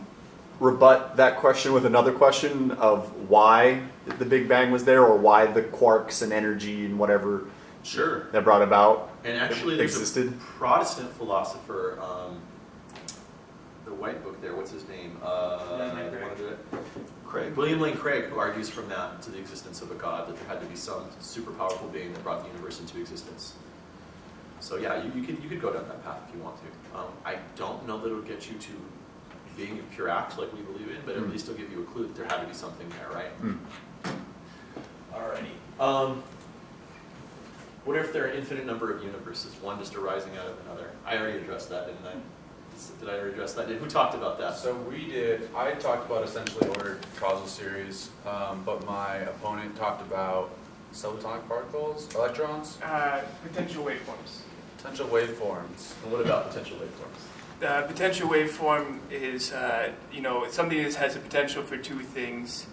rebut that question with another question of why the Big Bang was there, or why the quarks and energy and whatever Sure. that brought about And actually, there's existed? a Protestant philosopher, the white book there, what's his name? William Lane Craig, who argues from that to the existence of a God, that there had to be some super powerful being that brought the universe into existence. So yeah, you could go down that path if you want to. I don't know that it'll get you to being a pure act like we believe in, but at least it'll give you a clue that there had to be something there, right? Alrighty. What if there are an infinite number of universes, one just arising out of another? I already addressed that, didn't I? Did I already address that? Who talked about that? So we did. I talked about essentially ordered causal series, but my opponent talked about subatomic particles, electrons, Potential waveforms. potential waveforms. And what about potential waveforms? The potential waveform is, something that has a potential for two things.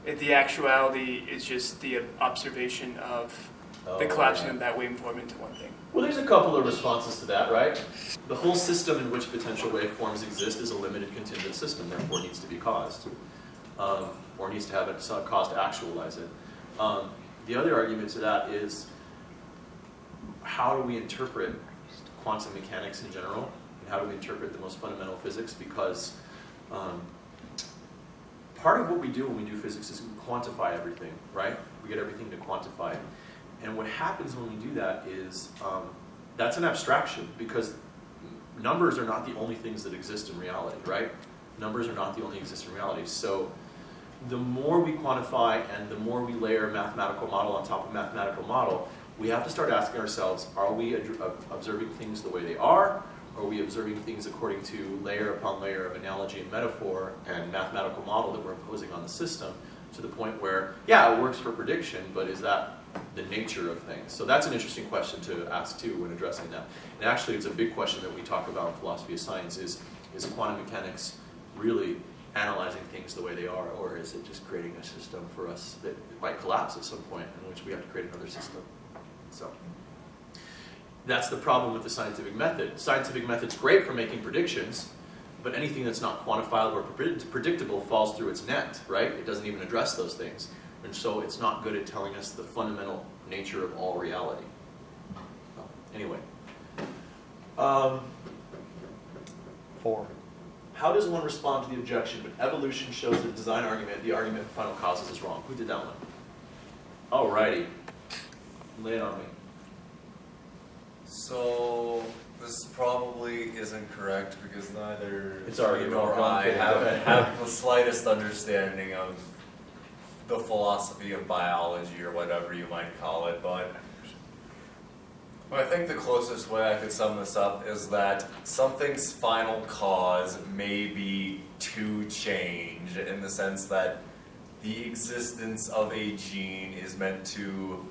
The actuality is just the observation of the collapsing of that waveform into one thing. Well, there's a couple of responses to that, right? The whole system in which potential waveforms exist is a limited contingent system, therefore needs to be caused, or needs to have it caused to actualize it. The other argument to that is, how do we interpret quantum mechanics in general, and how do we interpret the most fundamental physics? Because part of what we do when we do physics is we quantify everything, right? We get everything to quantify it. And what happens when we do that is, that's an abstraction, because numbers are not the only things that exist in reality, right? Numbers are not the only exist in reality. So the more we quantify and the more we layer mathematical model on top of mathematical model, we have to start asking ourselves, are we observing things the way they are? Or are we observing things according to layer upon layer of analogy and metaphor and mathematical model that we're imposing on the system, to the point where, yeah, it works for prediction, but is that the nature of things? So that's an interesting question to ask too when addressing that. And actually, it's a big question that we talk about in philosophy of science: is quantum mechanics really analyzing things the way they are, or is it just creating a system for us that might collapse at some point, in which we have to create another system? So that's the problem with the scientific method. Scientific method's great for making predictions, but anything that's not quantifiable or predictable falls through its net, right? It doesn't even address those things. And so it's not good at telling us the fundamental nature of all reality. Anyway. 4. How does one respond to the objection when evolution shows the design argument, the argument for final causes is wrong? Who did that one? Alrighty. Lay it on me. So this probably isn't correct, because neither It's already you nor wrong. I have the slightest understanding of the philosophy of biology, or whatever you might call it, but I think the closest way I could sum this up is that something's final cause may be to change, in the sense that the existence of a gene is meant to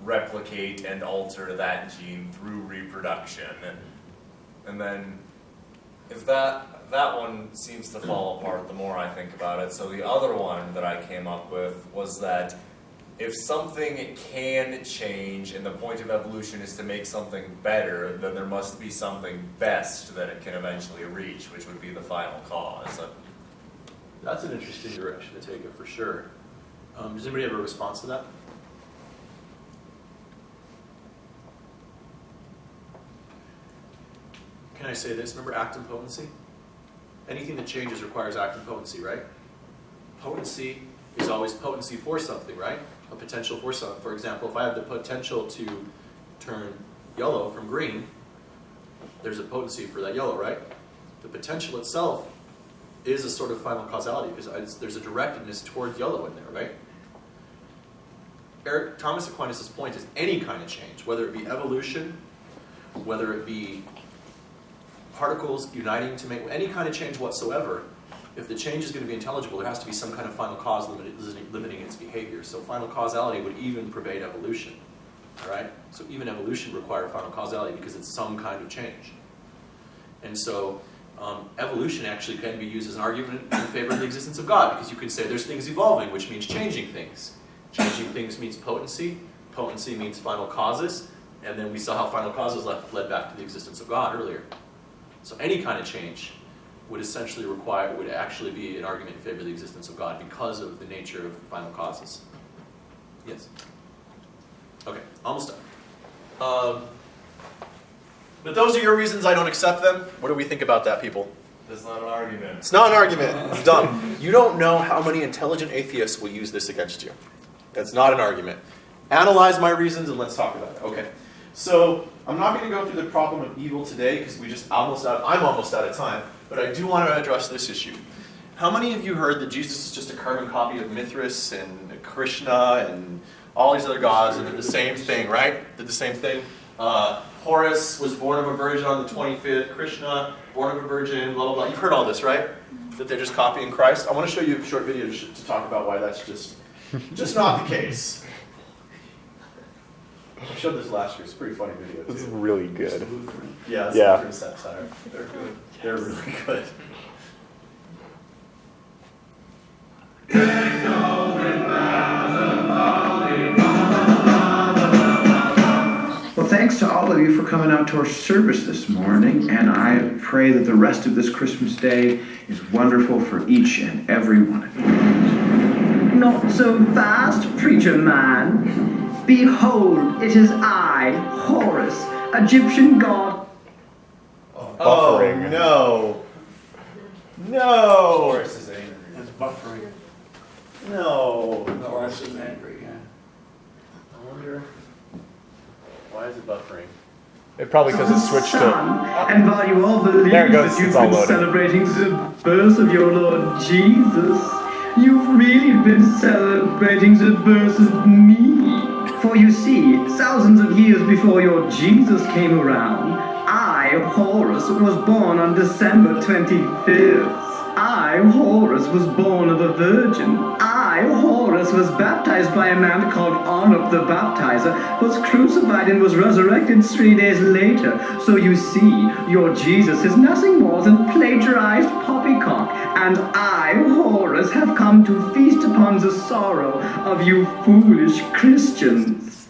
replicate and alter that gene through reproduction. And then if that one seems to fall apart the more I think about it. So the other one that I came up with was that if something can change and the point of evolution is to make something better, then there must be something best that it can eventually reach, which would be the final cause. That's an interesting direction to take it, for sure. Does anybody have a response to that? Can I say this? Remember act and potency? Anything that changes requires act and potency, right? Potency is always potency for something, right? A potential for something. For example, if I have the potential to turn yellow from green, there's a potency for that yellow, right? The potential itself is a sort of final causality, because there's a directedness toward yellow in there, right? Thomas Aquinas' point is any kind of change, whether it be evolution, whether it be particles uniting to make any kind of change whatsoever, if the change is going to be intelligible, there has to be some kind of final cause limiting its behavior. So final causality would even pervade evolution. all right? So even evolution requires final causality because it's some kind of change. And so evolution actually can be used as an argument in favor of the existence of God, because you can say there's things evolving, which means changing things. Changing things means potency. Potency means final causes. And then we saw how final causes led back to the existence of God earlier. So any kind of change would essentially would actually be an argument in favor of the existence of God because of the nature of final causes. Yes? Okay, almost done. But those are your reasons I don't accept them. What do we think about that, people? That's not an argument. It's not an argument. It's done. You don't know how many intelligent atheists will use this against you. That's not an argument. Analyze my reasons and let's talk about it. Okay. So I'm not going to go through the problem of evil today because I'm almost out of time. But I do want to address this issue. How many of you heard that Jesus is just a carbon copy of Mithras and Krishna and all these other gods and did the same thing, right? Did the same thing. Horus was born of a virgin on the 25th. Krishna, born of a virgin, blah, blah, blah. You've heard all this, right? That they're just copying Christ. I want to show you a short video to talk about why that's just not the case. I showed this last year. It's a pretty funny video, too. This is really good. Yeah, it's Yeah. Lutheran satire. They're good. They're really good. Well, thanks to all of you for coming out to our service this morning, and I pray that the rest of this Christmas day is wonderful for each and every one of you. Not so fast, preacher man. Behold, it is I, Horus, Egyptian god. Buffering. No. Horus is angry. That's buffering. No. Horus is angry, yeah. I wonder, why is it buffering? It probably because it switched to. And while you all believe There it goes, that you've it's all been loaded. celebrating the birth of your Lord Jesus, you've really been celebrating the birth of me. For you see, thousands of years before your Jesus came around, I, Horus, was born on December 25th. I, Horus, was born of a virgin. I, Horus, was baptized by a man called Anup the Baptizer, was crucified and was resurrected 3 days later. So you see, your Jesus is nothing more than plagiarized poppycock, and I, Horus, have come to feast upon the sorrow of you foolish Christians.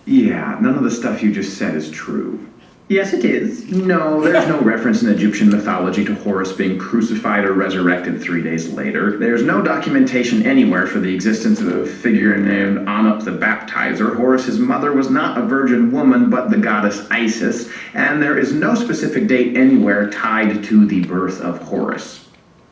Yeah, none of the stuff you just said is true. Yes, it is. No, there's no reference in Egyptian mythology to Horus being crucified or resurrected 3 days later. There's no documentation anywhere for the existence of a figure named Anup the Baptizer. Horus's mother was not a virgin woman, but the goddess Isis, and there is no specific date anywhere tied to the birth of Horus.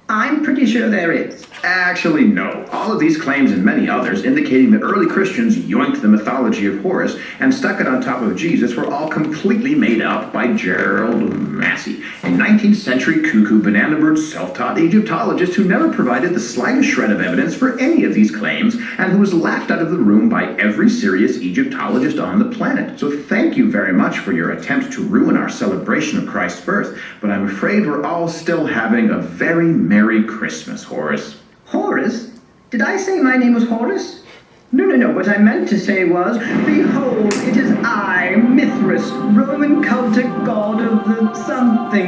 I'm pretty sure there is. Actually, no. All of these claims and many others indicating that early Christians yoinked the mythology of Horus and stuck it on top of Jesus were all completely made up by Gerald Massey, a 19th century cuckoo banana bird self-taught Egyptologist who never provided the slightest shred of evidence for any of these claims and who was laughed out of the room by every serious Egyptologist on the planet. So thank you very much for your attempt to ruin our celebration of Christ's birth, but I'm afraid we're all still having a very Merry Christmas, Horus. Horus? Did I say my name was Horus? No. What I meant to say was, behold, it is I, Mithras, Roman cultic god of the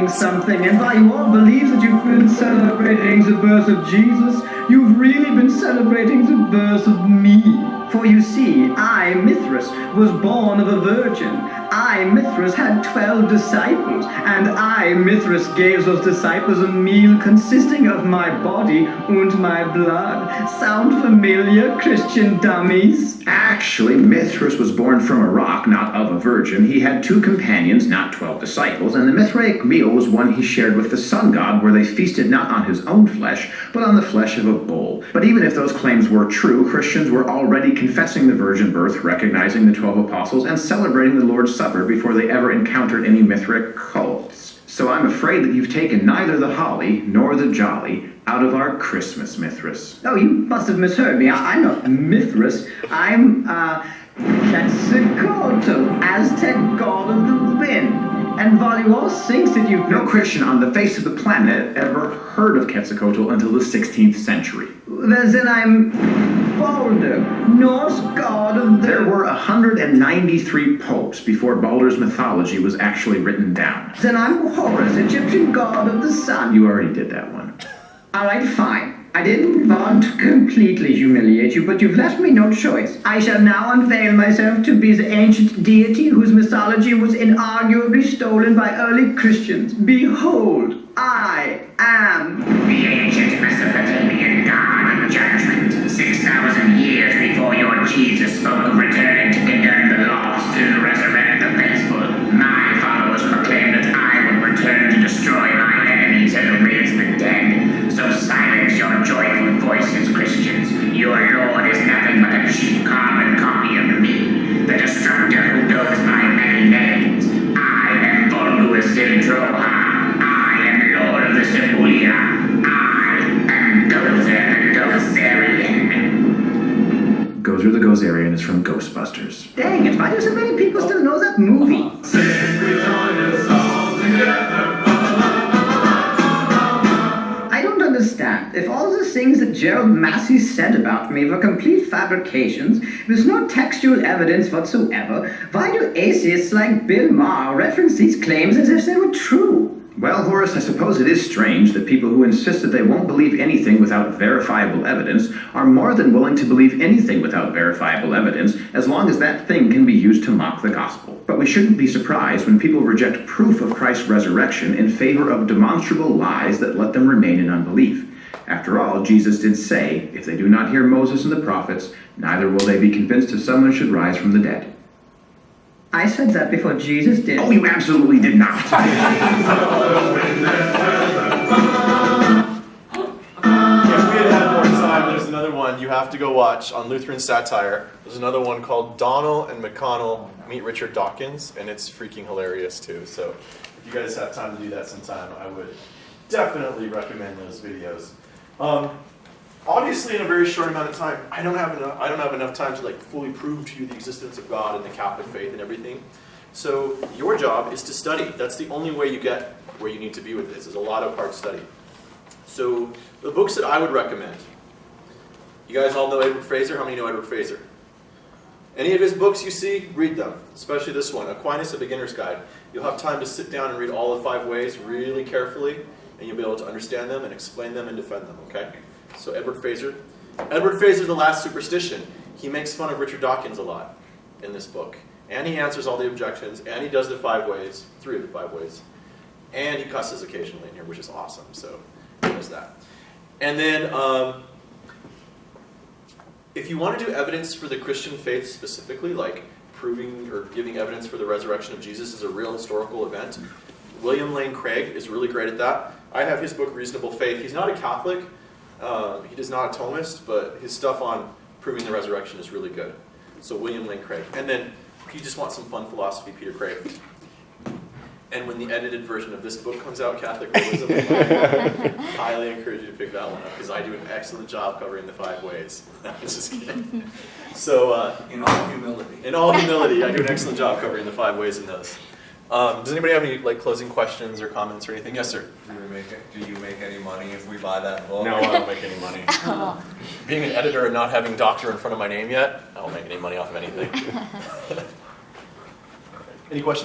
something. And while you all believe that you've been celebrating the birth of Jesus, you've really been celebrating the birth of me. For you see, I, Mithras, was born of a virgin. I, Mithras, had 12 disciples, and I, Mithras, gave those disciples a meal consisting of my body and my blood. Sound familiar, Christian dummies? Actually, Mithras was born from a rock, not of a virgin. He had 2 companions, not 12 disciples, and the Mithraic meal was one he shared with the sun god, where they feasted not on his own flesh, but on the flesh of a bull. But even if those claims were true, Christians were already confessing the virgin birth, recognizing the 12 apostles, and celebrating the Lord's Supper before they ever encountered any Mithraic cults. So I'm afraid that you've taken neither the holly nor the jolly out of our Christmas, Mithras. Oh, you must have misheard me. I'm not Mithras. I'm, Quetzalcoatl, Aztec god of the wind. And while you all think that no Christian on the face of the planet ever heard of Quetzalcoatl until the 16th century. Well, then I'm Balder, Norse god of the... There were 193 popes before Balder's mythology was actually written down. Then I'm Horus, Egyptian god of the sun. You already did that one. All right, fine. I didn't want to completely humiliate you, but you've left me no choice. I shall now unveil myself to be the ancient deity whose mythology was inarguably stolen by early Christians. Behold, I am the ancient Mesopotamian god of judgment. 6,000 years before your Jesus spoke of returning to condemn the lost and resurrect the faithful, my followers proclaimed that I would return to destroy my enemies and raise the dead. So silence your joyful voices, Christians. Your Lord is nothing but a cheap carbon copy of me, the destructor who goes by many names. I am Volguus Indroha. I am Lord of the Sibulia. I am Gozer the Gozerian. Gozer the Gozerian is from Ghostbusters. Dang it, why do so many people still know that movie? Understand. If all the things that Gerald Massey said about me were complete fabrications, with no textual evidence whatsoever, why do atheists like Bill Maher reference these claims as if they were true? Well, Horace, I suppose it is strange that people who insist that they won't believe anything without verifiable evidence are more than willing to believe anything without verifiable evidence, as long as that thing can be used to mock the gospel. But we shouldn't be surprised when people reject proof of Christ's resurrection in favor of demonstrable lies that let them remain in unbelief. After all, Jesus did say, if they do not hear Moses and the prophets, neither will they be convinced if someone should rise from the dead. I said that before Jesus did. Oh, you absolutely did not. If we had more time, there's another one you have to go watch on Lutheran satire. There's another one called Donnell and McConnell Meet Richard Dawkins, and it's freaking hilarious too. So if you guys have time to do that sometime, I would definitely recommend those videos. Obviously, in a very short amount of time, I don't have enough time to like fully prove to you the existence of God and the Catholic faith and everything. So your job is to study. That's the only way you get where you need to be with this. Is a lot of hard study. So the books that I would recommend. You guys all know Edward Fraser? How many know Edward Fraser? Any of his books you see, read them. Especially this one, Aquinas, A Beginner's Guide. You'll have time to sit down and read all the 5 ways really carefully, and you'll be able to understand them and explain them and defend them, okay? So Edward Fraser. Edward Fraser, The Last Superstition. He makes fun of Richard Dawkins a lot in this book. And he answers all the objections, and he does the 5 ways, 3 of the 5 ways. And he cusses occasionally in here, which is awesome, so he does that. And then, if you want to do evidence for the Christian faith specifically, like proving or giving evidence for the resurrection of Jesus as a real historical event, William Lane Craig is really great at that. I have his book, Reasonable Faith. He's not a Catholic. He is not a Thomist, but his stuff on proving the resurrection is really good. So William Lane Craig. And then, if you just want some fun philosophy, Peter Craig. And when the edited version of this book comes out, Catholic Realism, I highly encourage you to pick that one up, because I do an excellent job covering the 5 ways. I'm just kidding. So, in all humility. In all humility, I do an excellent job covering the 5 ways in those. Does anybody have any closing questions or comments or anything? Yes, sir. Do you make any money if we buy that book? No, I don't make any money. Being an editor and not having doctor in front of my name yet, I don't make any money off of anything. Any questions?